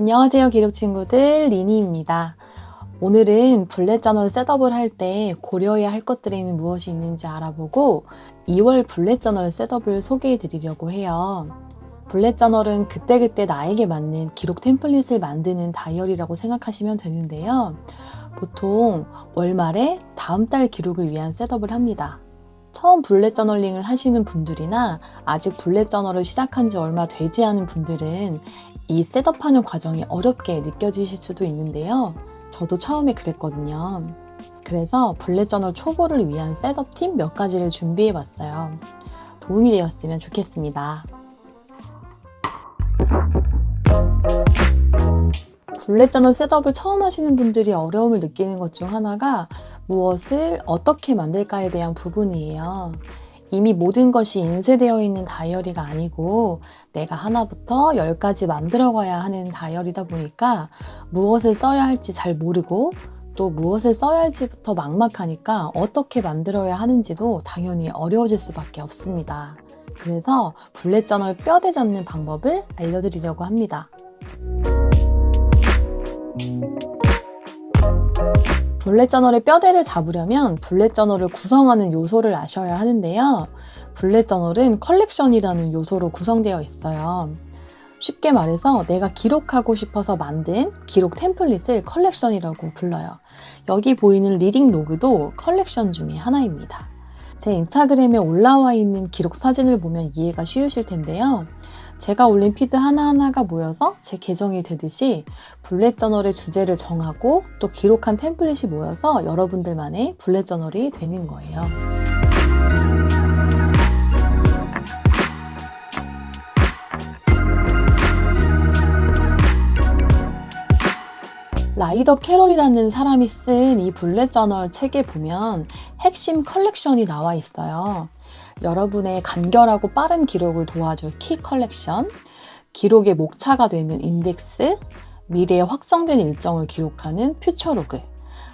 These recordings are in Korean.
안녕하세요 기록 친구들, 리니입니다. 오늘은 블렛 저널 셋업을 할 때 고려해야 할 것들에는 무엇이 있는지 알아보고 2월 블렛 저널 셋업을 소개해 드리려고 해요. 블렛 저널은 그때그때 나에게 맞는 기록 템플릿을 만드는 다이어리라고 생각하시면 되는데요. 보통 월말에 다음 달 기록을 위한 셋업을 합니다. 처음 블렛 저널링을 하시는 분들이나 아직 블렛 저널을 시작한 지 얼마 되지 않은 분들은 이 셋업하는 과정이 어렵게 느껴지실 수도 있는데요. 저도 처음에 그랬거든요. 그래서 블렛 저널 초보를 위한 셋업 팁 몇 가지를 준비해 봤어요. 도움이 되었으면 좋겠습니다. 블렛 저널 셋업을 처음 하시는 분들이 어려움을 느끼는 것 중 하나가 무엇을 어떻게 만들까에 대한 부분이에요. 이미 모든 것이 인쇄되어 있는 다이어리가 아니고 내가 하나부터 10까지 만들어 가야 하는 다이어리다 보니까 무엇을 써야 할지 잘 모르고 또 무엇을 써야 할지부터 막막하니까 어떻게 만들어야 하는지도 당연히 어려워질 수밖에 없습니다. 그래서 블렛 저널 뼈대 잡는 방법을 알려드리려고 합니다. 블렛 저널의 뼈대를 잡으려면 블렛 저널을 구성하는 요소를 아셔야 하는데요. 블렛 저널은 컬렉션이라는 요소로 구성되어 있어요. 쉽게 말해서 내가 기록하고 싶어서 만든 기록 템플릿을 컬렉션이라고 불러요. 여기 보이는 리딩 로그도 컬렉션 중에 하나입니다. 제 인스타그램에 올라와 있는 기록 사진을 보면 이해가 쉬우실 텐데요. 제가 올린 피드 하나하나가 모여서 제 계정이 되듯이 블렛 저널의 주제를 정하고 또 기록한 템플릿이 모여서 여러분들만의 블렛 저널이 되는 거예요. 라이더 캐롤이라는 사람이 쓴 이 블렛 저널 책에 보면 핵심 컬렉션이 나와 있어요. 여러분의 간결하고 빠른 기록을 도와줄 키 컬렉션, 기록의 목차가 되는 인덱스, 미래에 확정된 일정을 기록하는 퓨처 로그,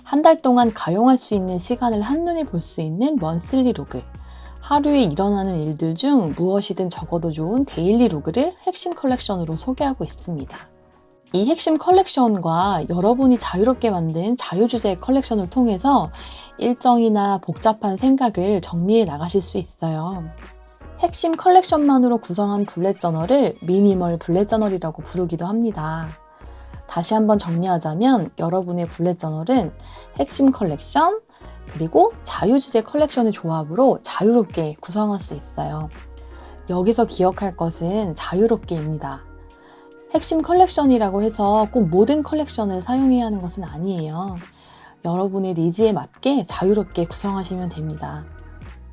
한 달 동안 가용할 수 있는 시간을 한눈에 볼 수 있는 먼슬리 로그, 하루에 일어나는 일들 중 무엇이든 적어도 좋은 데일리 로그를 핵심 컬렉션으로 소개하고 있습니다. 이 핵심 컬렉션과 여러분이 자유롭게 만든 자유주제 컬렉션을 통해서 일정이나 복잡한 생각을 정리해 나가실 수 있어요. 핵심 컬렉션만으로 구성한 블렛 저널을 미니멀 블렛 저널이라고 부르기도 합니다. 다시 한번 정리하자면 여러분의 블렛 저널은 핵심 컬렉션 그리고 자유주제 컬렉션의 조합으로 자유롭게 구성할 수 있어요. 여기서 기억할 것은 자유롭게입니다. 핵심 컬렉션이라고 해서 꼭 모든 컬렉션을 사용해야 하는 것은 아니에요. 여러분의 니즈에 맞게 자유롭게 구성하시면 됩니다.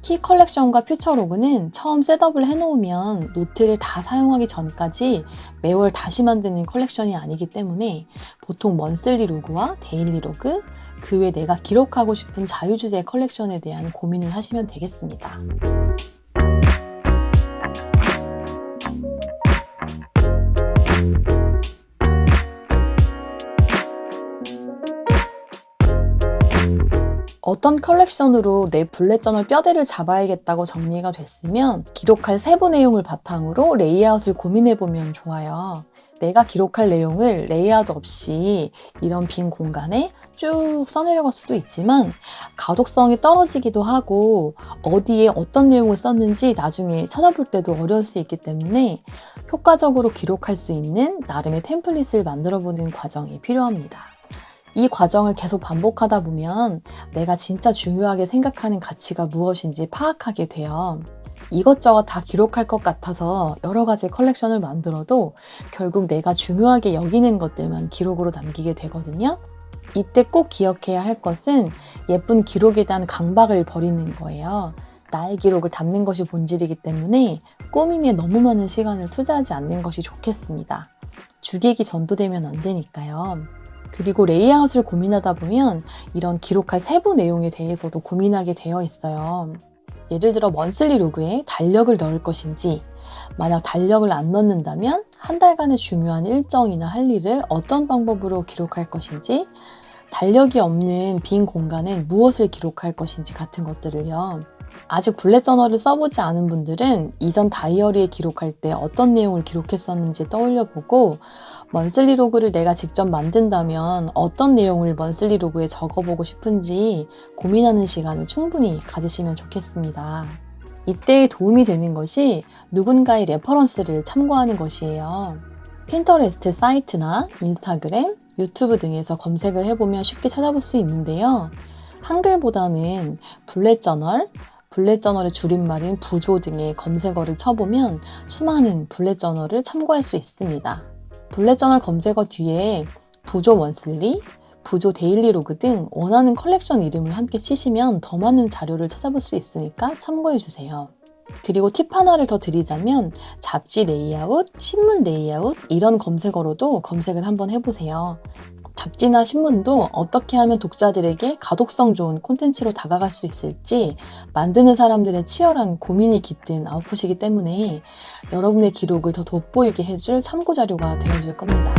키 컬렉션과 퓨처 로그는 처음 셋업을 해놓으면 노트를 다 사용하기 전까지 매월 다시 만드는 컬렉션이 아니기 때문에 보통 먼슬리 로그와 데일리 로그, 그 외 내가 기록하고 싶은 자유주제 컬렉션에 대한 고민을 하시면 되겠습니다. 어떤 컬렉션으로 내 블렛 저널 뼈대를 잡아야겠다고 정리가 됐으면 기록할 세부 내용을 바탕으로 레이아웃을 고민해보면 좋아요. 내가 기록할 내용을 레이아웃 없이 이런 빈 공간에 쭉 써내려갈 수도 있지만 가독성이 떨어지기도 하고 어디에 어떤 내용을 썼는지 나중에 찾아볼 때도 어려울 수 있기 때문에 효과적으로 기록할 수 있는 나름의 템플릿을 만들어보는 과정이 필요합니다. 이 과정을 계속 반복하다 보면 내가 진짜 중요하게 생각하는 가치가 무엇인지 파악하게 돼요. 이것저것 다 기록할 것 같아서 여러 가지 컬렉션을 만들어도 결국 내가 중요하게 여기는 것들만 기록으로 남기게 되거든요. 이때 꼭 기억해야 할 것은 예쁜 기록에 대한 강박을 버리는 거예요. 나의 기록을 담는 것이 본질이기 때문에 꾸밈에 너무 많은 시간을 투자하지 않는 것이 좋겠습니다. 주객이 전도되면 안 되니까요. 그리고 레이아웃을 고민하다 보면 이런 기록할 세부 내용에 대해서도 고민하게 되어 있어요. 예를 들어 먼슬리 로그에 달력을 넣을 것인지, 만약 달력을 안 넣는다면 한 달간의 중요한 일정이나 할 일을 어떤 방법으로 기록할 것인지, 달력이 없는 빈 공간엔 무엇을 기록할 것인지 같은 것들을요. 아직 블렛 저널을 써보지 않은 분들은 이전 다이어리에 기록할 때 어떤 내용을 기록했었는지 떠올려보고 먼슬리 로그를 내가 직접 만든다면 어떤 내용을 먼슬리 로그에 적어보고 싶은지 고민하는 시간을 충분히 가지시면 좋겠습니다. 이때 도움이 되는 것이 누군가의 레퍼런스를 참고하는 것이에요. 핀터레스트 사이트나 인스타그램, 유튜브 등에서 검색을 해보면 쉽게 찾아볼 수 있는데요. 한글보다는 블렛 저널의 줄임말인 부조 등의 검색어를 쳐보면 수많은 블렛 저널을 참고할 수 있습니다. 블렛 저널 검색어 뒤에 부조 먼슬리, 부조 데일리 로그 등 원하는 컬렉션 이름을 함께 치시면 더 많은 자료를 찾아볼 수 있으니까 참고해주세요. 그리고 팁 하나를 더 드리자면 잡지 레이아웃, 신문 레이아웃 이런 검색어로도 검색을 한번 해보세요. 잡지나 신문도 어떻게 하면 독자들에게 가독성 좋은 콘텐츠로 다가갈 수 있을지 만드는 사람들의 치열한 고민이 깃든 아웃풋이기 때문에 여러분의 기록을 더 돋보이게 해줄 참고 자료가 되어줄 겁니다.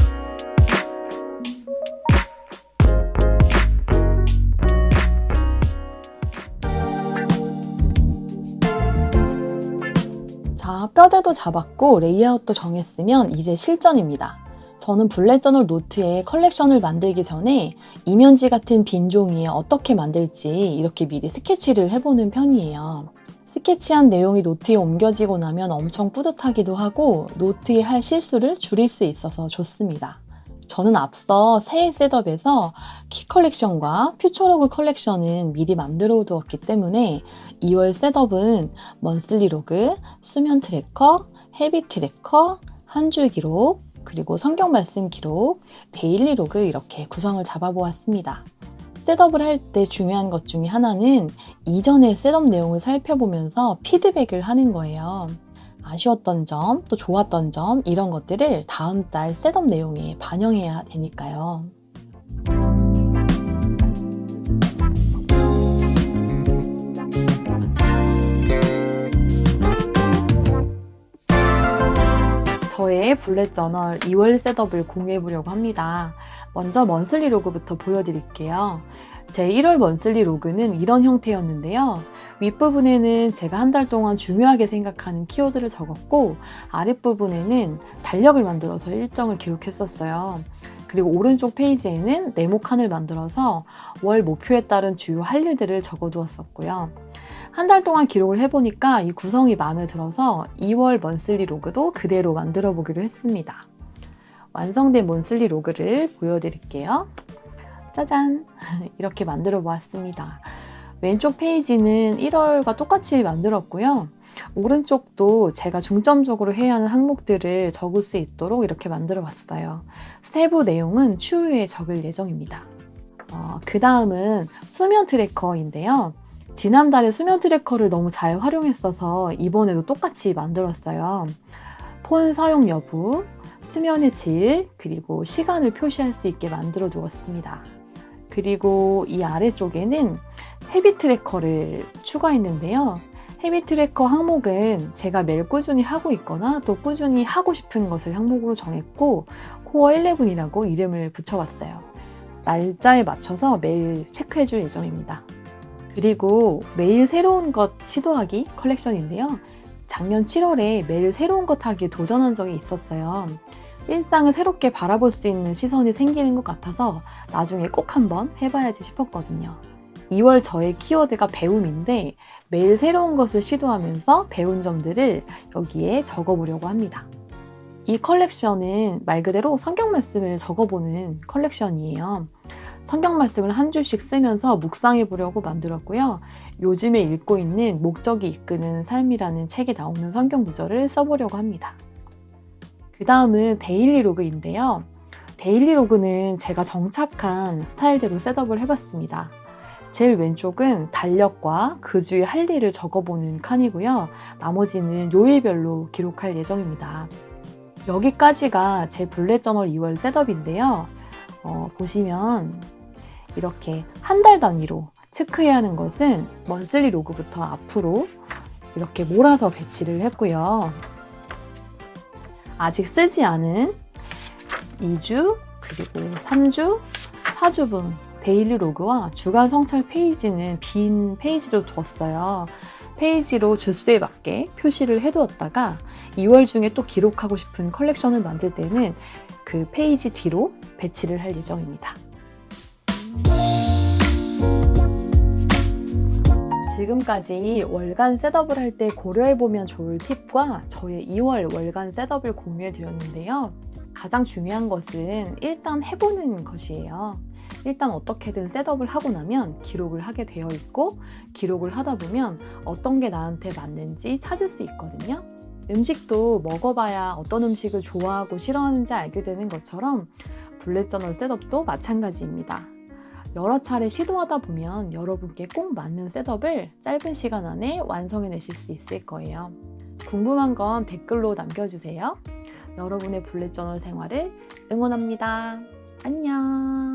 자, 뼈대도 잡았고 레이아웃도 정했으면 이제 실전입니다. 저는 블렛 저널 노트에 컬렉션을 만들기 전에 이면지 같은 빈 종이에 어떻게 만들지 이렇게 미리 스케치를 해보는 편이에요. 스케치한 내용이 노트에 옮겨지고 나면 엄청 뿌듯하기도 하고 노트에 할 실수를 줄일 수 있어서 좋습니다. 저는 앞서 새해 셋업에서 키 컬렉션과 퓨처로그 컬렉션은 미리 만들어 두었기 때문에 2월 셋업은 먼슬리 로그, 수면 트래커, 헤비 트래커, 한 줄 기록, 그리고 성경 말씀 기록, 데일리 로그 이렇게 구성을 잡아보았습니다. 셋업을 할 때 중요한 것 중에 하나는 이전의 셋업 내용을 살펴보면서 피드백을 하는 거예요. 아쉬웠던 점, 또 좋았던 점 이런 것들을 다음 달 셋업 내용에 반영해야 되니까요. 저의 블렛 저널 2월 셋업을 공유해 보려고 합니다. 먼저 먼슬리 로그부터 보여드릴게요. 제 1월 먼슬리 로그는 이런 형태였는데요. 윗부분에는 제가 한 달 동안 중요하게 생각하는 키워드를 적었고 아랫부분에는 달력을 만들어서 일정을 기록했었어요. 그리고 오른쪽 페이지에는 네모칸을 만들어서 월 목표에 따른 주요 할 일들을 적어두었었고요. 한 달 동안 기록을 해보니까 이 구성이 마음에 들어서 2월 먼슬리 로그도 그대로 만들어 보기로 했습니다. 완성된 먼슬리 로그를 보여드릴게요. 짜잔! 이렇게 만들어 보았습니다. 왼쪽 페이지는 1월과 똑같이 만들었고요. 오른쪽도 제가 중점적으로 해야 하는 항목들을 적을 수 있도록 이렇게 만들어 봤어요. 세부 내용은 추후에 적을 예정입니다. 그 다음은 수면 트래커인데요. 지난달에 수면 트래커를 너무 잘 활용했어서 이번에도 똑같이 만들었어요. 폰 사용 여부, 수면의 질, 그리고 시간을 표시할 수 있게 만들어 두었습니다. 그리고 이 아래쪽에는 헤비 트래커를 추가했는데요. 헤비 트래커 항목은 제가 매일 꾸준히 하고 있거나 또 꾸준히 하고 싶은 것을 항목으로 정했고 코어 11이라고 이름을 붙여봤어요. 날짜에 맞춰서 매일 체크해줄 예정입니다. 그리고 매일 새로운 것 시도하기 컬렉션인데요. 작년 7월에 매일 새로운 것 하기에 도전한 적이 있었어요. 일상을 새롭게 바라볼 수 있는 시선이 생기는 것 같아서 나중에 꼭 한번 해봐야지 싶었거든요. 2월 저의 키워드가 배움인데 매일 새로운 것을 시도하면서 배운 점들을 여기에 적어보려고 합니다. 이 컬렉션은 말 그대로 성경 말씀을 적어보는 컬렉션이에요. 성경 말씀을 한 줄씩 쓰면서 묵상해 보려고 만들었고요. 요즘에 읽고 있는 목적이 이끄는 삶이라는 책에 나오는 성경 구절을 써보려고 합니다. 그 다음은 데일리 로그인데요. 데일리 로그는 제가 정착한 스타일대로 셋업을 해봤습니다. 제일 왼쪽은 달력과 그 주의 할 일을 적어보는 칸이고요. 나머지는 요일별로 기록할 예정입니다. 여기까지가 제 블렛 저널 2월 셋업인데요. 보시면 이렇게 한 달 단위로 체크해야 하는 것은 먼슬리 로그부터 앞으로 이렇게 몰아서 배치를 했고요. 아직 쓰지 않은 2주, 그리고 3주, 4주분 데일리 로그와 주간 성찰 페이지는 빈 페이지로 뒀어요. 페이지로 주수에 맞게 표시를 해두었다가 2월 중에 또 기록하고 싶은 컬렉션을 만들 때는 그 페이지 뒤로 배치를 할 예정입니다. 지금까지 월간 셋업을 할 때 고려해보면 좋을 팁과 저의 2월 월간 셋업을 공유해드렸는데요. 가장 중요한 것은 일단 해보는 것이에요. 일단 어떻게든 셋업을 하고 나면 기록을 하게 되어 있고, 기록을 하다 보면 어떤 게 나한테 맞는지 찾을 수 있거든요. 음식도 먹어봐야 어떤 음식을 좋아하고 싫어하는지 알게 되는 것처럼 블랙저널 셋업도 마찬가지입니다. 여러 차례 시도하다 보면 여러분께 꼭 맞는 셋업을 짧은 시간 안에 완성해내실 수 있을 거예요. 궁금한 건 댓글로 남겨주세요. 여러분의 블랙저널 생활을 응원합니다. 안녕.